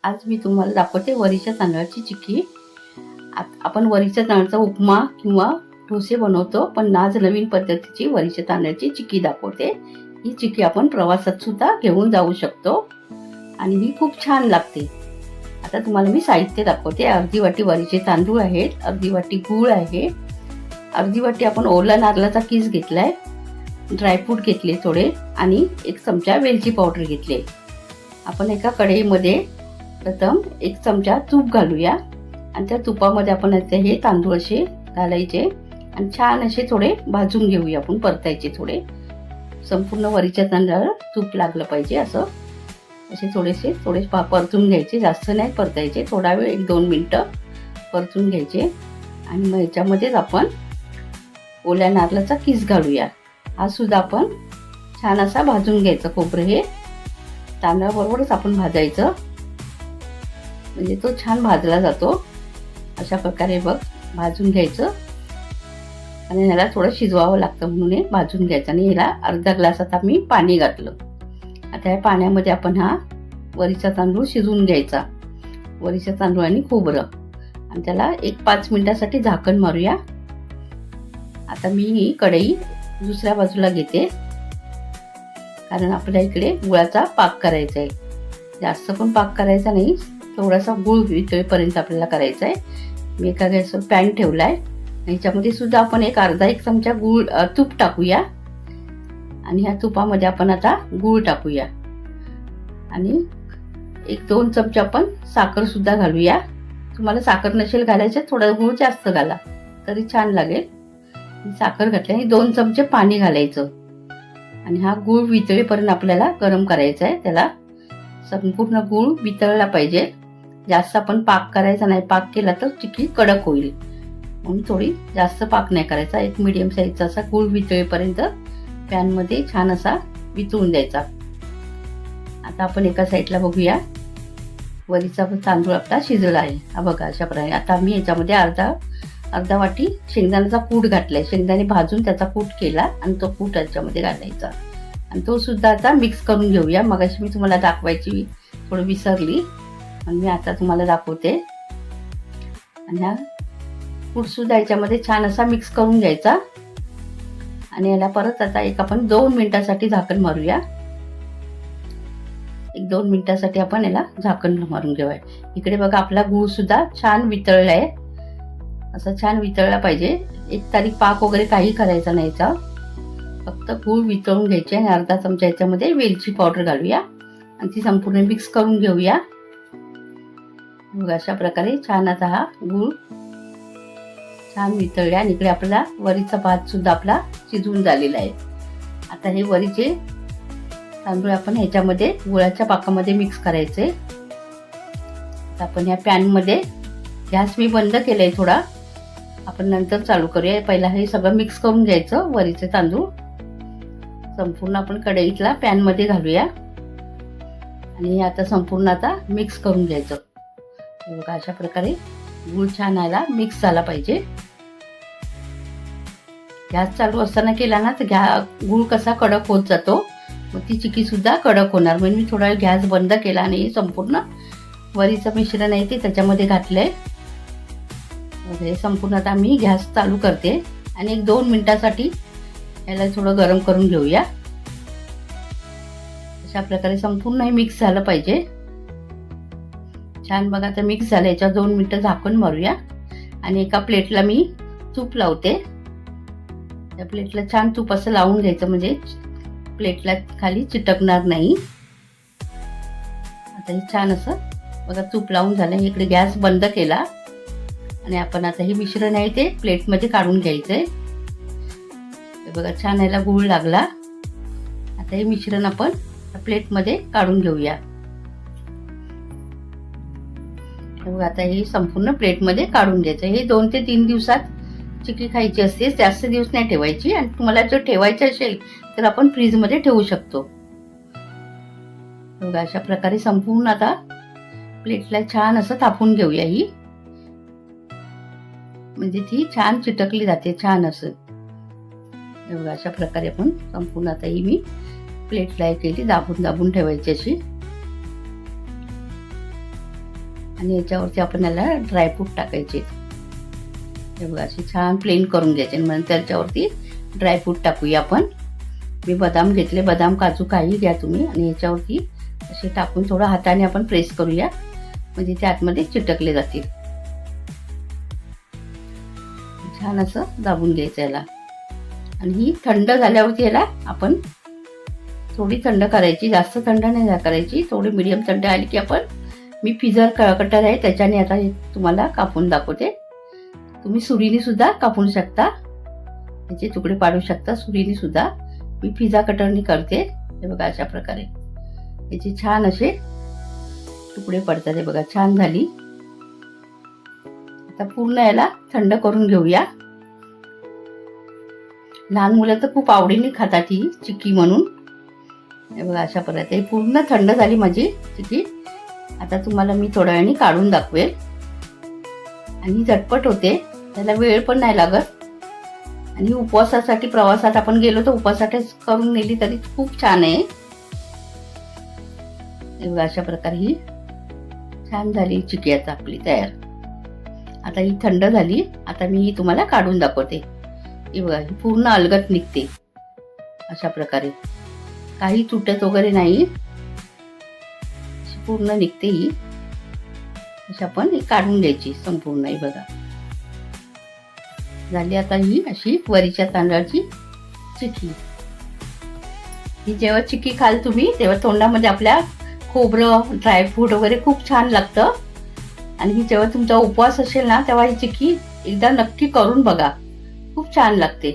आज मी तुम्हाला दाखवते वरीच्या तांदळाची चिक्की. आपण वरीच्या तांदळाचा उपमा किंवा डोसे बनवतो, पण आज नवीन पद्धतीची वरीच्या तांदळाची चिक्की दाखवते. ही चिक्की आपण प्रवासात सुद्धा घेऊन जाऊ शकतो आणि ही खूप छान लागते. आता तुम्हाला मी साहित्य दाखवते. अर्धी वाटी वरीचे तांदूळ आहेत, अर्धी वाटी गूळ आहे, अर्धी वाटी आपण ओला नारळाचा किस घेतलाय, ड्रायफ्रूट घेतले थोडे आणि 1 चमचा वेलची पावडर घेतली. आपण एका कढईमध्ये प्रथम 1 चमचा तूप घालूया आणि त्या तुपामध्ये आपण हे तांदूळ असे घालायचे आणि छान असे थोडे भाजून घेऊया. आपण परतायचे थोडे, संपूर्ण वरीच्या तांदळाला तूप लागलं पाहिजे. असं असे थोडेसे परतून घ्यायचे, जास्त नाही परतायचे, थोडा वेळ 1-2 मिनटं परतून घ्यायचे. आणि मग ह्याच्यामध्येच आपण ओल्या नारळाचा किस घालूया. हा सुद्धा आपण छान असा भाजून घ्यायचा. खोबरं हे तांदळाबरोबरच आपण भाजायचं, म्हणजे तो छान भाजला जातो. अशा प्रकारे बघ भाजून घ्यायचं आणि ह्याला थोडं शिजवावं लागतं म्हणून हे भाजून घ्यायचं. आणि ह्याला अर्धा ग्लास आता मी पाणी घातलं. आता या पाण्यामध्ये आपण हा वरीचा तांदूळ शिजवून घ्यायचा, वरीच्या तांदूळ आणि खोबरं, आणि त्याला 1-5 मिनिटासाठी झाकण मारूया. आता मी ही कढई दुसऱ्या बाजूला घेते, कारण आपल्या इकडे गुळाचा पाक करायचा आहे. जास्त पण पाक करायचा नाही, थोडासा गुळ वितळेपर्यंत आपल्याला करायचा आहे. मी एका गॅसवर पॅन ठेवला आहे. ह्याच्यामध्ये सुद्धा आपण अर्धा 1 चमचा तूप टाकूया आणि ह्या तुपामध्ये आपण आता गूळ टाकूया आणि 1-2 चमचे आपण साखर सुद्धा घालूया. तुम्हाला साखर नसेल घालायचं, थोडा गूळ जास्त घाला तरी छान लागेल. साखर घातल्याने 2 चमचे पाणी घालायचं आणि हा गूळ वितळेपर्यंत आपल्याला गरम करायचा आहे. त्याला संपूर्ण गूळ वितळला पाहिजे, जास्त आपण पाक करायचा नाही. पाक केला तर चिक्की कडक होईल, म्हणून थोडी जास्त पाक नाही करायचा. एक मीडियम साईजचा असा गूळ वितळेपर्यंत पॅनमध्ये छान असा वितळून द्यायचा. आता आपण एका साईडला बघूया, वरीचा तांदूळ आपला शिजला आहे. हा बघा अशा प्रकारे. आता मी याच्यामध्ये अर्धा वाटी शेंगदाण्याचा कूट घातलाय. शेंगदाणे भाजून त्याचा कूट केला आणि तो कूट याच्यामध्ये घालायचा आणि तो सुद्धा आता मिक्स करून घेऊया. मगाशी मी तुम्हाला दाखवायची थोडं विसरली, आणि मी आता तुम्हाला दाखवते. आणि हा कूट सुद्धा याच्यामध्ये छान असा मिक्स करून घ्यायचा आणि याला परत आता आपण 2 मिनिटासाठी झाकण मारूया. 1-2 मिनिटासाठी आपण याला झाकण मारून घेऊया. इकडे बघा आपला गूळ सुद्धा छान वितळला आहे. असं छान वितळला पाहिजे. 1 तारीख पाक वगैरे काही करायचा नाही याचा, फक्त गूळ वितळून घ्यायचे. आणि अर्धा चमचा याच्यामध्ये वेलची पावडर घालूया आणि ती संपूर्ण मिक्स करून घेऊया. अशा प्रकारे छान आता हा गूळ छान वितळला आणि इकडे आपला वरीचा भात सुद्धा आपला शिजवून झालेला आहे. आता हे वरीचे तांदूळ आपण ह्याच्यामध्ये गुळाच्या पाकामध्ये मिक्स करायचे. आपण ह्या पॅनमध्ये गॅस मी बंद केलाय थोडा, आपण नंतर चालू करूया. पहिला हे सगळं मिक्स करून घ्यायचं. वरीचे तांदूळ संपूर्ण आपण कढईतला पॅनमध्ये घालूया आणि आता संपूर्ण आता मिक्स करून घ्यायचं. बघा अशा प्रकारे गूळ छान आला, मिक्स झाला पाहिजे. गॅस चालू असताना केला ना तर गूळ कसा कडक होत जातो, मग ती चिक्की सुद्धा कडक होणार. म्हणजे मी थोडा वेळ गॅस बंद केला आणि संपूर्ण वरीचं मिश्रण आहे ते त्याच्यामध्ये घातलंय. हे संपूर्ण आता मी गॅस चालू करते आणि 1-2 मिनिटासाठी याला थोडं गरम करून घेऊया. अशा प्रकारे संपूर्ण हे मिक्स झालं पाहिजे. छान बघा आता मिक्स झालं. याच्यावर 2 मिनिटं झाकण मारूया आणि एका प्लेटला मी तूप लावते. त्या प्लेटला छान तूप असं लावून घ्यायचं, म्हणजे प्लेटला खाली चिटकणार नाही. आता हे छान असं बघा तूप लावून झालं. इकडे गॅस बंद केला आणि आपण आता हे मिश्रण आहे ते प्लेटमध्ये काढून घ्यायचंय. बघा छान याला गूळ लागला. आता हे मिश्रण आपण प्लेटमध्ये काढून घेऊया. बघा आता हे संपूर्ण प्लेटमध्ये काढून घ्यायचं. हे 2 ते 3 दिवसात चिक्की खायची असते, जास्त दिवस नाही ठेवायची. आणि तुम्हाला जर ठेवायचं असेल तर आपण फ्रीजमध्ये ठेवू शकतो. बघा अशा प्रकारे संपूर्ण आता प्लेटला छान असं थापून घेऊया. ही म्हणजे ती छान चिटकली जाते छान असं. बघा अशा प्रकारे आपण संपूर्ण आता ही मी प्लेटला केली, दाबून दाबून ठेवायची अशी. आणि याच्यावरती आपण याला ड्रायफ्रूट टाकायचे. हे बघा असे छान प्लेन करून घ्यायचे. म्हणून त्याच्यावरती ड्रायफ्रूट टाकूया आपण. मी बदाम घेतले, बदाम काजू काही घ्या तुम्ही. आणि याच्यावरती असे टाकून थोडं हाताने आपण प्रेस करूया, म्हणजे ते आतमध्ये चिटकले जातील. छान असं दाबून घ्यायचं याला. आणि ही थंड झाल्यावरती याला आपण थोडी थंड करायची, जास्त थंड नाही करायची, थोडी मीडियम थंड आली की आपण, मी फिजर कटर आहे त्याच्याने आता हे तुम्हाला कापून दाखवते. तुम्ही सुरीने सुद्धा कापून शकता, याचे तुकडे पाडू शकता सुरीने सुद्धा. मी पिझ्झा कटरनी करते. हे बघा अशा प्रकारे याचे छान असे तुकडे पडतात. हे बघा छान झाली. आता पूर्ण याला थंड करून घेऊया. लहान मुलं तर खूप आवडीने खातात ही चिक्की म्हणून. हे बघा अशा प्रकारे पूर्ण थंड झाली माझी चिक्की. आता तुम्हाला मी थोड्या वेळाने काढून दाखवेल. आणि झटपट होते, त्याला वेळ पण नाही लागत. आणि उपवासासाठी प्रवासात आपण गेलो तर उपवासासाठी करून नेली तरी खूप छान आहे. हे बघा अशा प्रकारे ही छान झाली चिक्की आता आपली तयार. आता ही थंड झाली. आता मी ही तुम्हाला काढून दाखवते. हे बघा ही पूर्ण अलगद निघते अशा प्रकारे, काही तुटत वगैरे नाही, पूर्ण निघते ही. अशी आपण ही काढून घ्यायची संपूर्ण. ही बघा झाली आता ही अशी वरीच्या तांदळाची चिक्की. ही जेव्हा चिक्की खाल तुम्ही तेव्हा तोंडामध्ये आपल्या खोबरं, ड्रायफ्रूट वगैरे खूप छान लागतं. आणि ही जेव्हा तुमचा उपवास असेल ना तेव्हा ही चिक्की एकदा नक्की करून बघा, खूप छान लागते.